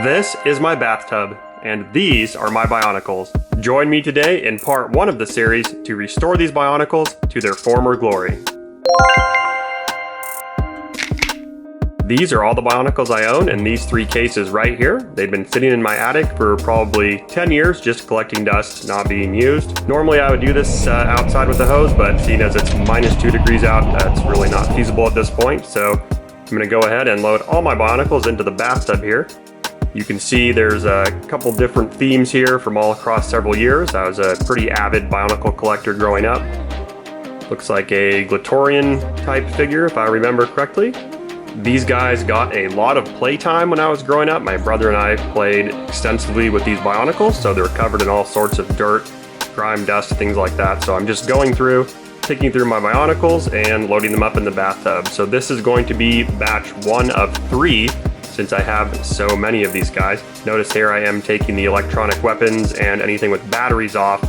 This is my bathtub, and these are my bionicles. Join me today in part 1 of the series to restore these bionicles to their former glory. These are all the bionicles I own in these 3 cases right here. They've been sitting in my attic for probably 10 years, just collecting dust, not being used. Normally I would do this outside with the hose, but seeing as it's minus 2 degrees out, that's really not feasible at this point. So I'm gonna go ahead and load all my bionicles into the bathtub here. You can see there's a couple different themes here from all across several years. I was a pretty avid bionicle collector growing up. Looks like a Glatorian type figure, if I remember correctly. These guys got a lot of playtime when I was growing up. My brother and I played extensively with these bionicles, so they're covered in all sorts of dirt, grime, dust, things like that. So I'm just going through, picking through my bionicles and loading them up in the bathtub. So this is going to be batch 1 of 3, since I have so many of these guys. Notice here I am taking the electronic weapons and anything with batteries off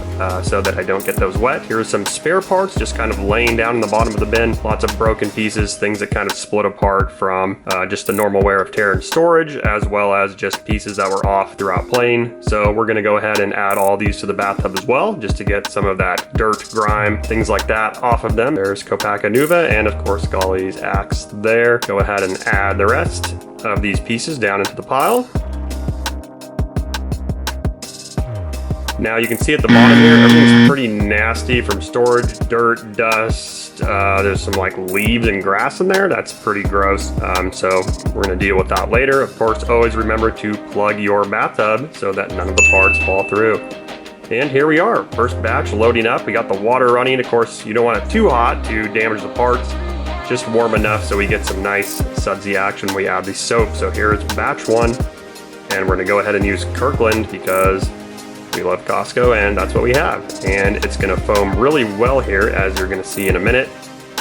so that I don't get those wet. Here's some spare parts just kind of laying down in the bottom of the bin. Lots of broken pieces, things that kind of split apart from just the normal wear of tear and storage, as well as just pieces that were off throughout playing. So we're gonna go ahead and add all these to the bathtub as well, just to get some of that dirt, grime, things like that off of them. There's Kopaka Nuva and of course Golly's axe there. Go ahead and add the rest of these pieces down into the pile. Now you can see at the bottom here, everything's pretty nasty from storage, dirt, dust. There's some like leaves and grass in there. That's pretty gross. So we're gonna deal with that later. Of course, always remember to plug your bathtub so that none of the parts fall through. And here we are, first batch loading up. We got the water running. Of course, you don't want it too hot to damage the parts. Just warm enough so we get some nice sudsy action when we add the soap. So here is batch 1, and we're gonna go ahead and use Kirkland because we love Costco and that's what we have. And it's gonna foam really well here, as you're gonna see in a minute.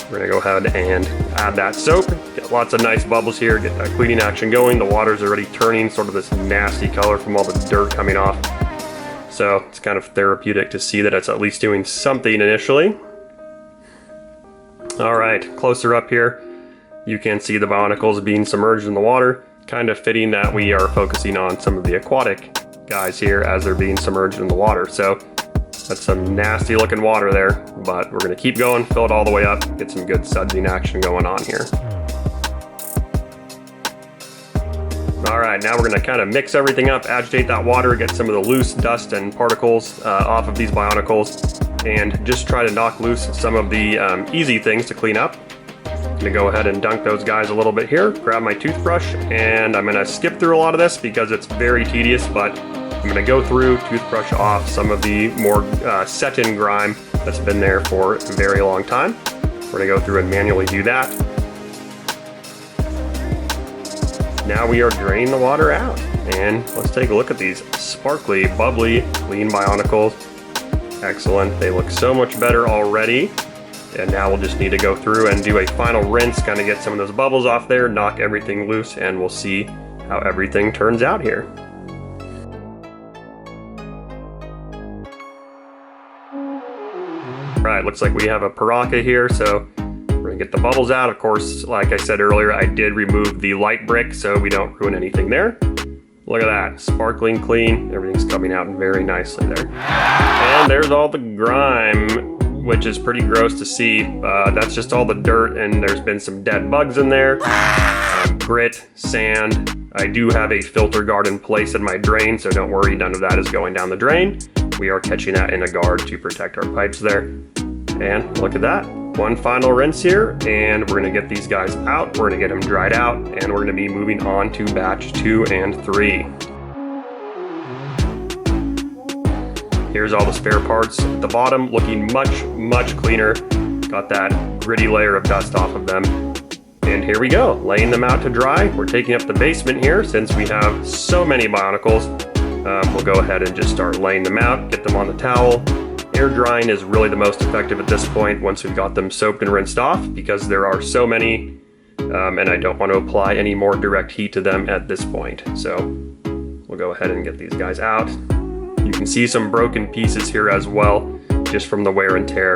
We're gonna go ahead and add that soap, get lots of nice bubbles here, get that cleaning action going. The water's already turning sort of this nasty color from all the dirt coming off. So it's kind of therapeutic to see that it's at least doing something initially. All right, closer up here, you can see the bionicles being submerged in the water. Kind of fitting that we are focusing on some of the aquatic guys here as they're being submerged in the water. So that's some nasty looking water there, but we're gonna keep going, fill it all the way up, get some good sudsing action going on here. All right, now we're gonna kind of mix everything up, agitate that water, get some of the loose dust and particles off of these bionicles, and just try to knock loose some of the easy things to clean up. I'm gonna go ahead and dunk those guys a little bit here, grab my toothbrush, and I'm gonna skip through a lot of this because it's very tedious, but I'm gonna go through, toothbrush off some of the more set-in grime that's been there for a very long time. We're gonna go through and manually do that. Now we are draining the water out, and let's take a look at these sparkly, bubbly, clean bionicles. Excellent, they look so much better already. And now we'll just need to go through and do a final rinse, kind of get some of those bubbles off there, knock everything loose, and we'll see how everything turns out here. All right, looks like we have a Paraka here, so we're gonna get the bubbles out. Of course, like I said earlier, I did remove the light brick so we don't ruin anything there. Look at that, sparkling clean. Everything's coming out very nicely there. And there's all the grime, which is pretty gross to see. That's just all the dirt, and there's been some dead bugs in there. Grit, sand. I do have a filter guard in place in my drain, so don't worry, none of that is going down the drain. We are catching that in a guard to protect our pipes there. And look at that. One final rinse here, and we're gonna get these guys out. We're gonna get them dried out, and we're gonna be moving on to batch 2 and 3. Here's all the spare parts at the bottom, looking much, much cleaner. Got that gritty layer of dust off of them. And here we go, laying them out to dry. We're taking up the basement here since we have so many bionicles. We'll go ahead and just start laying them out, get them on the towel. Air drying is really the most effective at this point once we've got them soaked and rinsed off, because there are so many, and I don't want to apply any more direct heat to them at this point. So we'll go ahead and get these guys out. You can see some broken pieces here as well, just from the wear and tear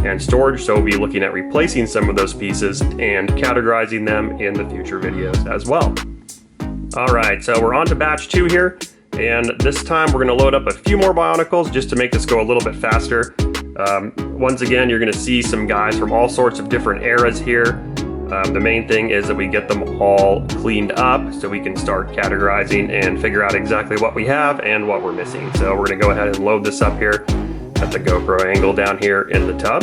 and storage, so we'll be looking at replacing some of those pieces and categorizing them in the future videos as well. Alright, so we're on to batch 2 here, and this time we're going to load up a few more Bionicles just to make this go a little bit faster. Once again, you're going to see some guys from all sorts of different eras here. The main thing is that we get them all cleaned up so we can start categorizing and figure out exactly what we have and what we're missing. So we're going to go ahead and load this up here at the GoPro angle down here in the tub.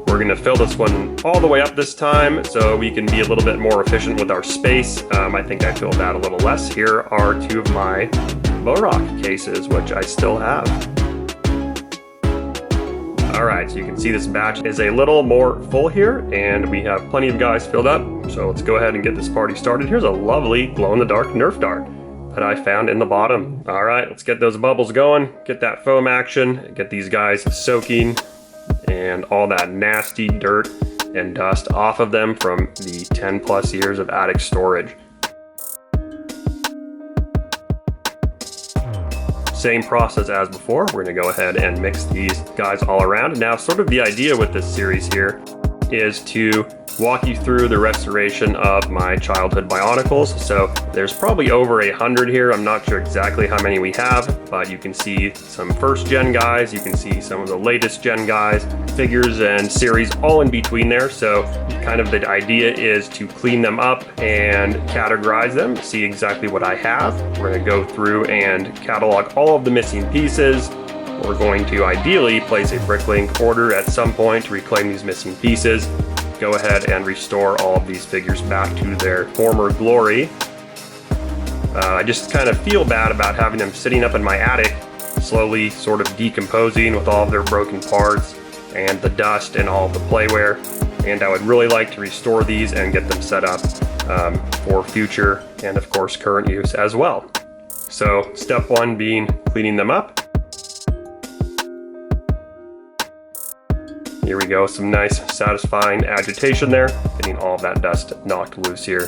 We're going to fill this one all the way up this time so we can be a little bit more efficient with our space. I think I filled that a little less. Here are 2 of my bow rock cases, which I still have. Alright, so you can see this batch is a little more full here, and we have plenty of guys filled up. So let's go ahead and get this party started. Here's a lovely glow-in-the-dark Nerf dart that I found in the bottom. Alright, let's get those bubbles going, get that foam action, get these guys soaking, and all that nasty dirt and dust off of them from the 10 plus years of attic storage. Same process as before. We're going to go ahead and mix these guys all around. Now, sort of the idea with this series here is to walk you through the restoration of my childhood Bionicles. So there's probably over 100 here. I'm not sure exactly how many we have, but you can see some first gen guys, you can see some of the latest gen guys, figures and series all in between there. So kind of the idea is to clean them up and categorize them, see exactly what I have. We're going to go through and catalog all of the missing pieces. We're going to ideally place a bricklink order at some point to reclaim these missing pieces. Go ahead and restore all of these figures back to their former glory. I just kind of feel bad about having them sitting up in my attic, slowly sort of decomposing with all of their broken parts and the dust and all of the playware. And I would really like to restore these and get them set up for future and of course current use as well. So step 1 being cleaning them up. Here we go, some nice satisfying agitation there, getting all of that dust knocked loose here.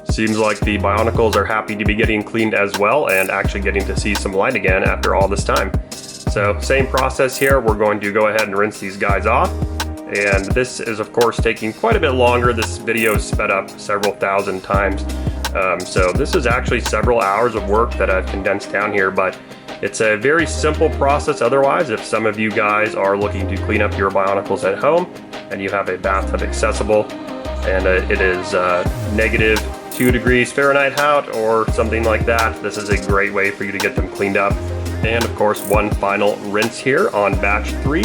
Seems like the Bionicles are happy to be getting cleaned as well and actually getting to see some light again after all this time. So same process here, we're going to go ahead and rinse these guys off. And this is of course taking quite a bit longer. This video is sped up several thousand times. So this is actually several hours of work that I've condensed down here, but it's a very simple process otherwise. If some of you guys are looking to clean up your Bionicles at home and you have a bathtub accessible and it is negative 2 degrees Fahrenheit out or something like that, this is a great way for you to get them cleaned up. And of course, one final rinse here on batch 3.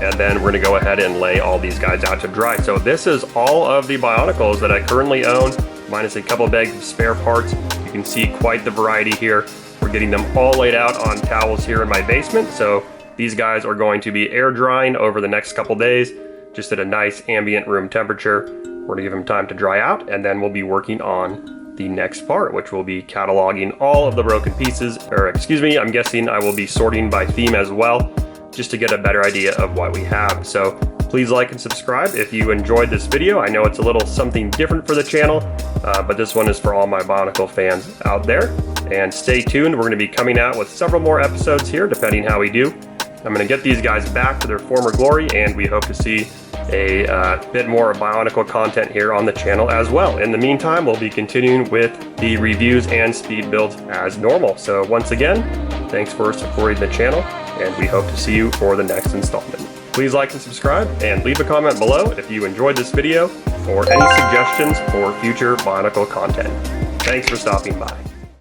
And then we're gonna go ahead and lay all these guys out to dry. So this is all of the Bionicles that I currently own, minus a couple bags of spare parts. You can see quite the variety here. We're getting them all laid out on towels here in my basement. So these guys are going to be air drying over the next couple days, just at a nice ambient room temperature. We're gonna give them time to dry out, and then we'll be working on the next part, which will be cataloging all of the broken pieces, or excuse me, I'm guessing I will be sorting by theme as well, just to get a better idea of what we have. So please like and subscribe if you enjoyed this video. I know it's a little something different for the channel, but this one is for all my Bionicle fans out there. And stay tuned, we're going to be coming out with several more episodes here, depending how we do. I'm going to get these guys back to their former glory, and we hope to see a bit more Bionicle content here on the channel as well. In the meantime, we'll be continuing with the reviews and speed builds as normal. So once again, thanks for supporting the channel, and we hope to see you for the next installment. Please like and subscribe, and leave a comment below if you enjoyed this video or any suggestions for future Bionicle content. Thanks for stopping by.